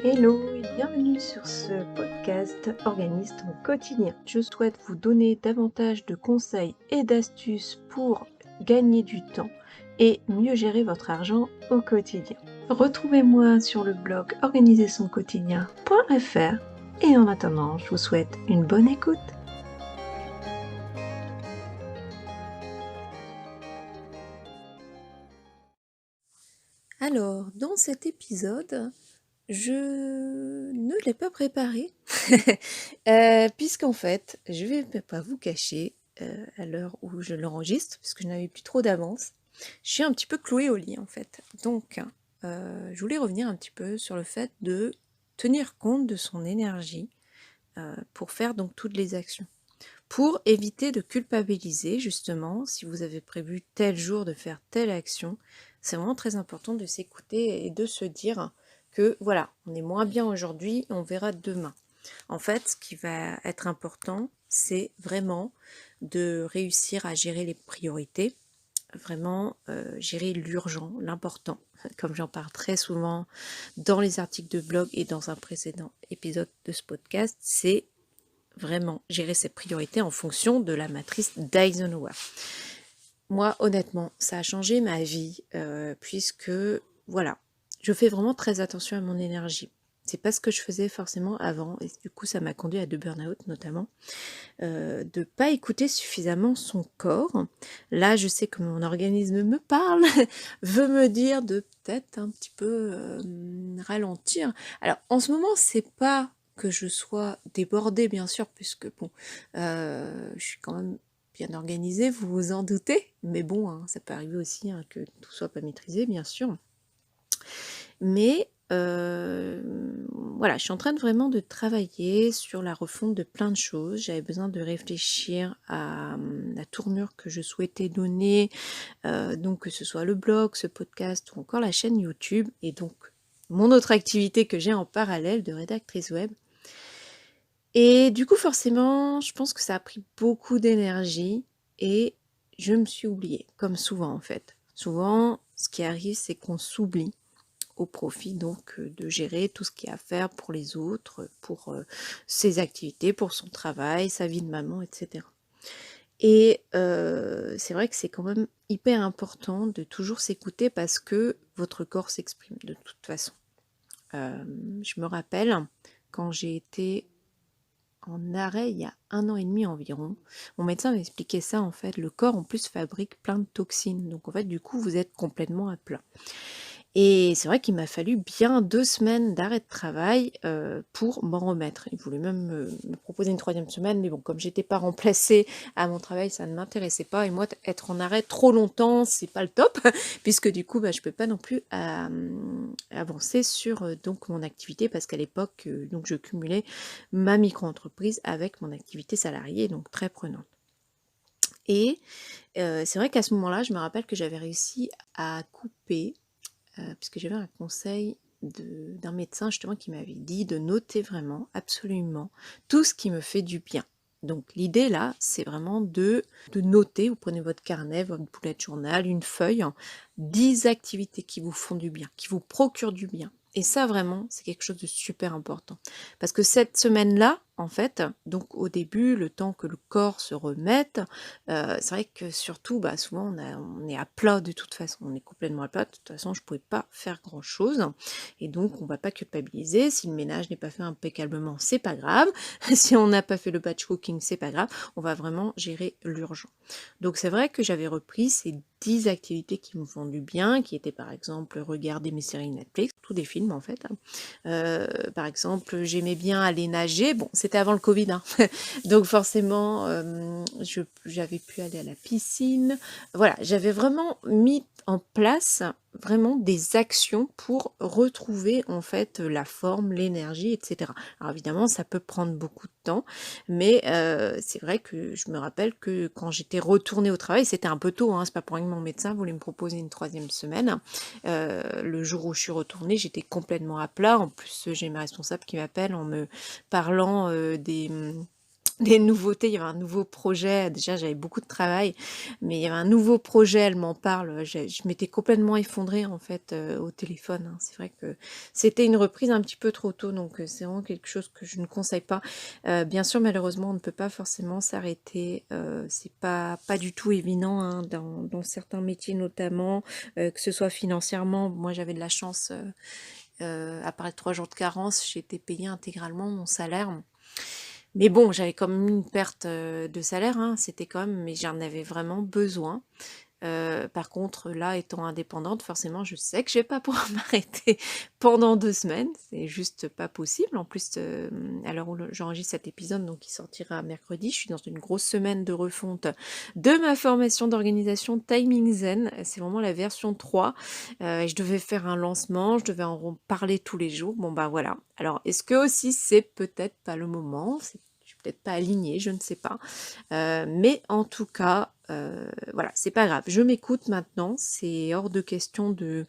Hello et bienvenue sur ce podcast Organise ton quotidien. Je souhaite vous donner davantage de conseils et d'astuces pour gagner du temps et mieux gérer votre argent au quotidien. Retrouvez-moi sur le blog organisersonquotidien.fr et en attendant, je vous souhaite une bonne écoute. Alors, dans cet épisode, je ne l'ai pas préparé, puisqu'en fait, je vais pas vous cacher, à l'heure où je l'enregistre, puisque je n'avais plus trop d'avance, je suis un petit peu clouée au lit en fait. Donc, je voulais revenir un petit peu sur le fait de tenir compte de son énergie pour faire donc toutes les actions. Pour éviter de culpabiliser, justement, si vous avez prévu tel jour de faire telle action, c'est vraiment très important de s'écouter et de se dire que voilà, on est moins bien aujourd'hui, on verra demain. En fait, ce qui va être important, c'est vraiment de réussir à gérer les priorités, vraiment gérer l'urgent, l'important. Comme j'en parle très souvent dans les articles de blog et dans un précédent épisode de ce podcast, c'est vraiment gérer ses priorités en fonction de la matrice d'Eisenhower. Moi, honnêtement, ça a changé ma vie, puisque, voilà, je fais vraiment très attention à mon énergie. C'est pas ce que je faisais forcément avant, et du coup, ça m'a conduit à de burn-out notamment, de pas écouter suffisamment son corps. Là, je sais que mon organisme me parle, veut me dire de peut-être un petit peu ralentir. Alors, en ce moment, c'est pas que je sois débordée, bien sûr, puisque bon, je suis quand même bien organisée, vous vous en doutez, mais bon, hein, ça peut arriver aussi que tout soit pas maîtrisé, bien sûr. Mais voilà, je suis en train de vraiment de travailler sur la refonte de plein de choses. J'avais besoin de réfléchir à la tournure que je souhaitais donner, donc que ce soit le blog, ce podcast ou encore la chaîne YouTube, et donc mon autre activité que j'ai en parallèle de rédactrice web. Et du coup, forcément, je pense que ça a pris beaucoup d'énergie et je me suis oubliée, comme souvent en fait. Souvent, ce qui arrive, c'est qu'on s'oublie au profit donc de gérer tout ce qu'il y a à faire pour les autres, pour ses activités, pour son travail, sa vie de maman, etc. Et c'est vrai que c'est quand même hyper important de toujours s'écouter parce que votre corps s'exprime de toute façon. Je me rappelle quand j'ai été en arrêt il y a 1 an et demi environ. Mon médecin m'a expliqué ça en fait. Le corps en plus fabrique plein de toxines. Donc en fait du coup vous êtes complètement à plat. Et c'est vrai qu'il m'a fallu bien 2 semaines d'arrêt de travail pour m'en remettre. Il voulait même me proposer une 3e semaine, mais bon, comme j'étais pas remplacée à mon travail, ça ne m'intéressait pas. Et moi, être en arrêt trop longtemps, c'est pas le top, puisque du coup, je peux pas non plus avancer sur donc mon activité, parce qu'à l'époque, donc je cumulais ma micro-entreprise avec mon activité salariée, donc très prenante. Et c'est vrai qu'à ce moment-là, je me rappelle que j'avais réussi à couper puisque j'avais un conseil d'un médecin justement qui m'avait dit de noter vraiment, absolument, tout ce qui me fait du bien. Donc l'idée là, c'est vraiment de noter, vous prenez votre carnet, votre bullet journal, une feuille, 10 activités qui vous font du bien, qui vous procurent du bien. Et ça vraiment, c'est quelque chose de super important. Parce que cette semaine-là, en fait, donc au début, le temps que le corps se remette, c'est vrai que surtout, souvent on est à plat de toute façon, on est complètement à plat, de toute façon je ne pouvais pas faire grand chose, et donc on va pas culpabiliser, si le ménage n'est pas fait impeccablement, c'est pas grave, si on n'a pas fait le batch cooking, c'est pas grave, on va vraiment gérer l'urgent. Donc c'est vrai que j'avais repris ces 10 activités qui me font du bien, qui étaient par exemple regarder mes séries Netflix, tous des films en fait, par exemple j'aimais bien aller nager, bon c'était avant le Covid, donc forcément j'avais pu aller à la piscine, voilà, j'avais vraiment mis en place vraiment des actions pour retrouver en fait la forme, l'énergie, etc. Alors évidemment ça peut prendre beaucoup de temps, mais c'est vrai que je me rappelle que quand j'étais retournée au travail, c'était un peu tôt, c'est pas pour rien que mon médecin voulait me proposer une 3e semaine, le jour où je suis retournée, j'étais complètement à plat, en plus j'ai ma responsable qui m'appelle en me parlant des nouveautés, il y avait un nouveau projet. Déjà, j'avais beaucoup de travail, mais il y avait un nouveau projet, elle m'en parle. Je m'étais complètement effondrée en fait au téléphone, hein. C'est vrai que c'était une reprise un petit peu trop tôt, donc c'est vraiment quelque chose que je ne conseille pas. Bien sûr, malheureusement, on ne peut pas forcément s'arrêter. C'est pas du tout évident, hein, dans certains métiers notamment, que ce soit financièrement. Moi, j'avais de la chance. Après 3 jours de carence, j'ai été payée intégralement mon salaire. Mais bon, j'avais quand même une perte, de salaire, hein, c'était quand même mais j'en avais vraiment besoin. Par contre, là, étant indépendante, forcément, je sais que je vais pas pouvoir m'arrêter pendant 2 semaines, c'est juste pas possible. En plus, à l'heure où j'enregistre cet épisode, donc il sortira mercredi, je suis dans une grosse semaine de refonte de ma formation d'organisation Timing Zen. C'est vraiment la version 3, et je devais faire un lancement, je devais en parler tous les jours. Bon, bah, voilà. Alors, est-ce que aussi c'est peut-être pas le moment? Je suis peut-être pas alignée, je ne sais pas. Mais en tout cas, voilà, c'est pas grave. Je m'écoute maintenant. C'est hors de question de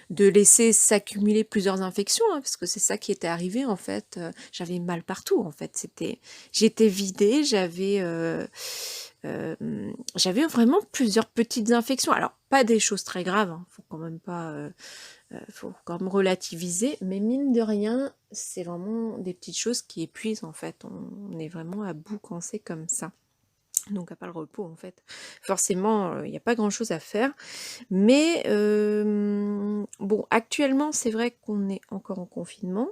laisser s'accumuler plusieurs infections, hein, parce que c'est ça qui était arrivé en fait. J'avais mal partout en fait. J'étais vidée, j'avais vraiment plusieurs petites infections. Alors pas des choses très graves, hein, faut quand même pas, faut quand même relativiser, mais mine de rien, c'est vraiment des petites choses qui épuisent en fait. On est vraiment à bout quand c'est comme ça. Donc à part le repos en fait. Forcément, il n'y a pas grand-chose à faire. Mais bon, actuellement, c'est vrai qu'on est encore en confinement.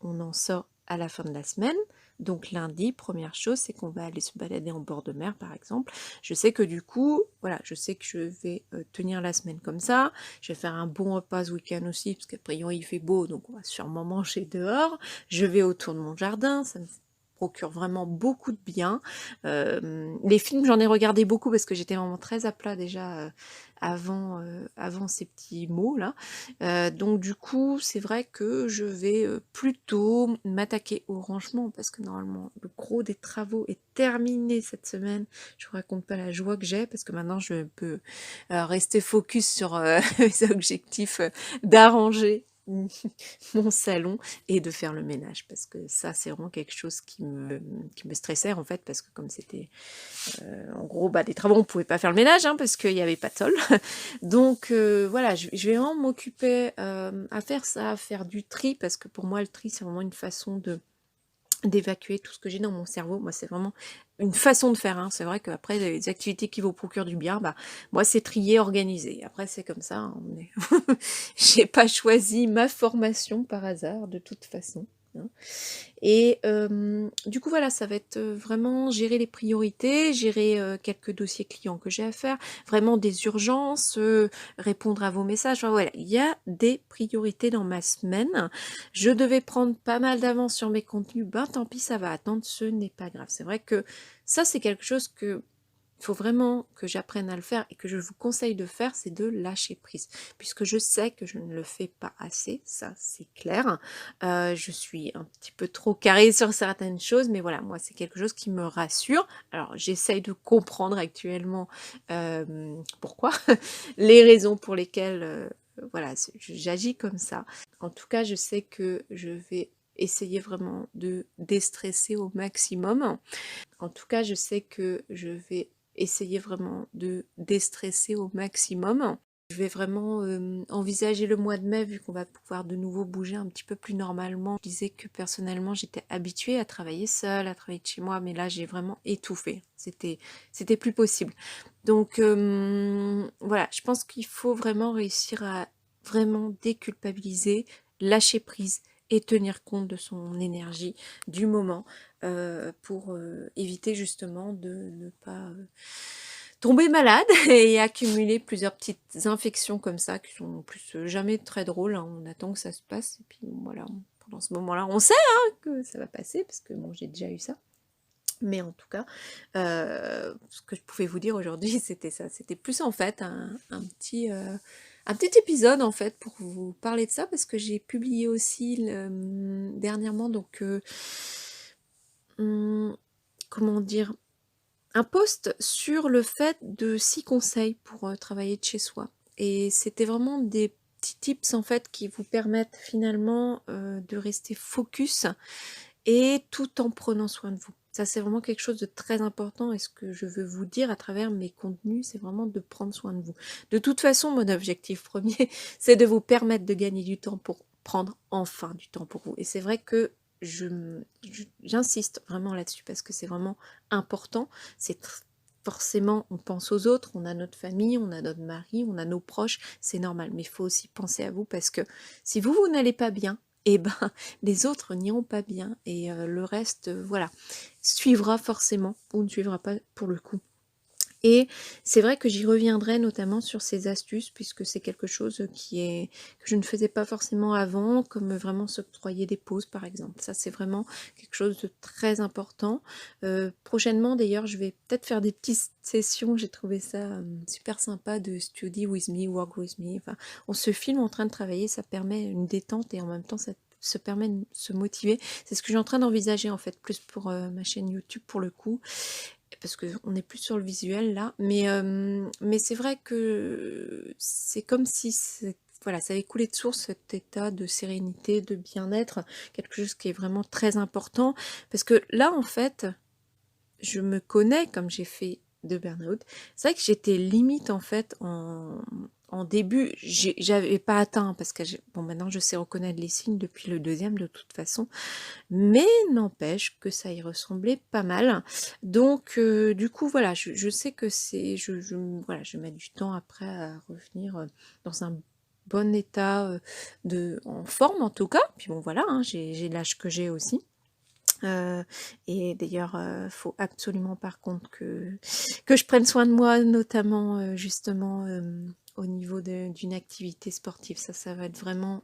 On en sort à la fin de la semaine. Donc lundi, première chose, c'est qu'on va aller se balader en bord de mer, par exemple. Je sais que du coup, voilà, je sais que je vais tenir la semaine comme ça. Je vais faire un bon repas ce week-end aussi, parce qu'après il fait beau, donc on va sûrement manger dehors. Je vais autour de mon jardin, ça me procure vraiment beaucoup de bien. Les films, j'en ai regardé beaucoup parce que j'étais vraiment très à plat déjà avant ces petits mots là. Donc du coup, c'est vrai que je vais plutôt m'attaquer au rangement parce que normalement le gros des travaux est terminé cette semaine. Je vous raconte pas la joie que j'ai parce que maintenant je peux rester focus sur mes objectifs d'arranger mon salon et de faire le ménage parce que ça c'est vraiment quelque chose qui me stressait en fait parce que comme c'était en gros bah des travaux on pouvait pas faire le ménage hein, parce qu'il n'y avait pas de sol. Donc voilà, je vais vraiment m'occuper à faire ça, à faire du tri parce que pour moi le tri c'est vraiment une façon d'évacuer tout ce que j'ai dans mon cerveau. Moi, c'est vraiment une façon de faire, hein. C'est vrai qu'après, les activités qui vous procurent du bien, bah, moi, c'est trier, organiser. Après, c'est comme ça, hein, j'ai pas choisi ma formation par hasard, de toute façon, hein. Et du coup, voilà, ça va être vraiment gérer les priorités, gérer quelques dossiers clients que j'ai à faire, vraiment des urgences, répondre à vos messages. Enfin, voilà, il y a des priorités dans ma semaine. Je devais prendre pas mal d'avance sur mes contenus, ben tant pis, ça va attendre, ce n'est pas grave. C'est vrai que ça, c'est quelque chose que il faut vraiment que j'apprenne à le faire et que je vous conseille de faire, c'est de lâcher prise. Puisque je sais que je ne le fais pas assez, ça c'est clair. Je suis un petit peu trop carrée sur certaines choses, mais voilà, moi c'est quelque chose qui me rassure. Alors j'essaye de comprendre actuellement pourquoi, les raisons pour lesquelles voilà, j'agis comme ça. En tout cas, je sais que je vais essayer vraiment de déstresser au maximum. En tout cas, je sais que je vais essayer vraiment de déstresser au maximum. Je vais vraiment envisager le mois de mai vu qu'on va pouvoir de nouveau bouger un petit peu plus normalement. Je disais que personnellement j'étais habituée à travailler seule, à travailler de chez moi, mais là j'ai vraiment étouffé. C'était plus possible. Donc voilà, je pense qu'il faut vraiment réussir à vraiment déculpabiliser, lâcher prise et tenir compte de son énergie du moment pour éviter justement de ne pas tomber malade et accumuler plusieurs petites infections comme ça qui sont en plus jamais très drôles, hein. On attend que ça se passe et puis voilà, pendant ce moment-là, on sait hein, que ça va passer parce que bon, j'ai déjà eu ça. Mais en tout cas, ce que je pouvais vous dire aujourd'hui, c'était ça. C'était plus en fait un petit épisode en fait pour vous parler de ça parce que j'ai publié aussi dernièrement donc comment dire, un post sur le fait de 6 conseils pour travailler de chez soi. Et c'était vraiment des petits tips en fait qui vous permettent finalement de rester focus et tout en prenant soin de vous. Ça, c'est vraiment quelque chose de très important et ce que je veux vous dire à travers mes contenus, c'est vraiment de prendre soin de vous. De toute façon, mon objectif premier, c'est de vous permettre de gagner du temps pour prendre enfin du temps pour vous. Et c'est vrai que j'insiste vraiment là-dessus parce que c'est vraiment important. C'est forcément, on pense aux autres, on a notre famille, on a notre mari, on a nos proches, c'est normal. Mais il faut aussi penser à vous parce que si vous, vous n'allez pas bien, eh ben, les autres n'iront pas bien et le reste, voilà, suivra forcément ou ne suivra pas pour le coup. Et c'est vrai que j'y reviendrai notamment sur ces astuces puisque c'est quelque chose que je ne faisais pas forcément avant, comme vraiment s'octroyer des pauses par exemple. Ça, c'est vraiment quelque chose de très important. Prochainement d'ailleurs, je vais peut-être faire des petites sessions, j'ai trouvé ça super sympa, de study with me, work with me. Enfin, on se filme en train de travailler, ça permet une détente et en même temps ça se permet de se motiver. C'est ce que je suis en train d'envisager en fait, plus pour ma chaîne YouTube pour le coup, parce qu'on est plus sur le visuel là, mais c'est vrai que c'est comme si voilà, ça avait coulé de source cet état de sérénité, de bien-être, quelque chose qui est vraiment très important, parce que là en fait, je me connais comme j'ai fait de burn-out. C'est vrai que j'étais limite en fait en début, j'avais pas atteint parce que bon, maintenant je sais reconnaître les signes depuis le deuxième de toute façon, mais n'empêche que ça y ressemblait pas mal. Donc du coup voilà, je sais que c'est, voilà, je mets du temps après à revenir dans un bon état en forme en tout cas. Puis bon voilà, hein, j'ai l'âge que j'ai aussi. Et d'ailleurs, faut absolument par contre que je prenne soin de moi, notamment justement au niveau d'une activité sportive. Ça va être vraiment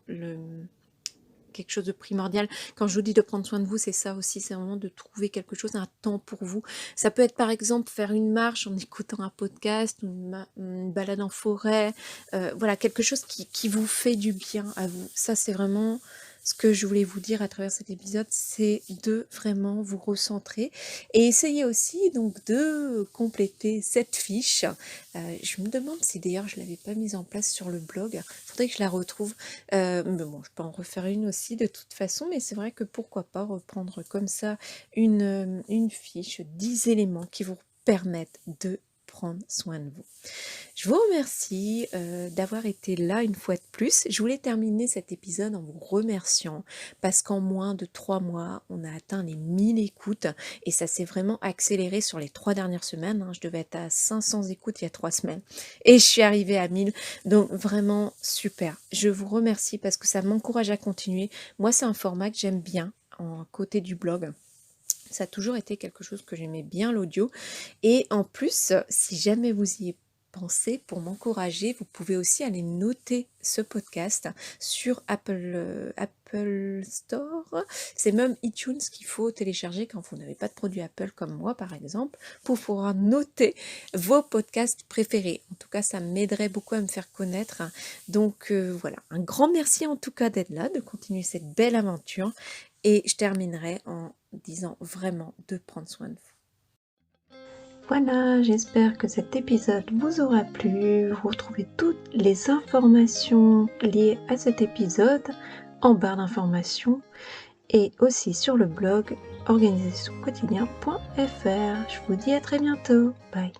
quelque chose de primordial. Quand je vous dis de prendre soin de vous, c'est ça aussi, c'est vraiment de trouver quelque chose, un temps pour vous. Ça peut être par exemple faire une marche en écoutant un podcast, une balade en forêt, voilà, quelque chose qui vous fait du bien à vous. Ça, c'est vraiment ce que je voulais vous dire à travers cet épisode, c'est de vraiment vous recentrer et essayer aussi donc de compléter cette fiche. Je me demande si d'ailleurs je l'avais pas mise en place sur le blog. Il faudrait que je la retrouve. Mais bon, je peux en refaire une aussi de toute façon, mais c'est vrai que pourquoi pas reprendre comme ça une fiche, 10 éléments qui vous permettent de prendre soin de vous. Je vous remercie d'avoir été là une fois de plus. Je voulais terminer cet épisode en vous remerciant parce qu'en moins de 3 mois, on a atteint les 1000 écoutes et ça s'est vraiment accéléré sur les 3 dernières semaines. Hein. Je devais être à 500 écoutes il y a 3 semaines et je suis arrivée à 1000. Donc vraiment super. Je vous remercie parce que ça m'encourage à continuer. Moi, c'est un format que j'aime bien en côté du blog. Ça a toujours été quelque chose que j'aimais bien, l'audio. Et en plus, si jamais vous y pensez, pour m'encourager, vous pouvez aussi aller noter ce podcast sur Apple Store. C'est même iTunes qu'il faut télécharger quand vous n'avez pas de produit Apple comme moi, par exemple, pour pouvoir noter vos podcasts préférés. En tout cas, ça m'aiderait beaucoup à me faire connaître. Donc voilà, un grand merci en tout cas d'être là, de continuer cette belle aventure. Et je terminerai en disant vraiment de prendre soin de vous. Voilà, j'espère que cet épisode vous aura plu. Vous retrouvez toutes les informations liées à cet épisode en barre d'informations et aussi sur le blog organisationquotidien.fr. Je vous dis à très bientôt. Bye.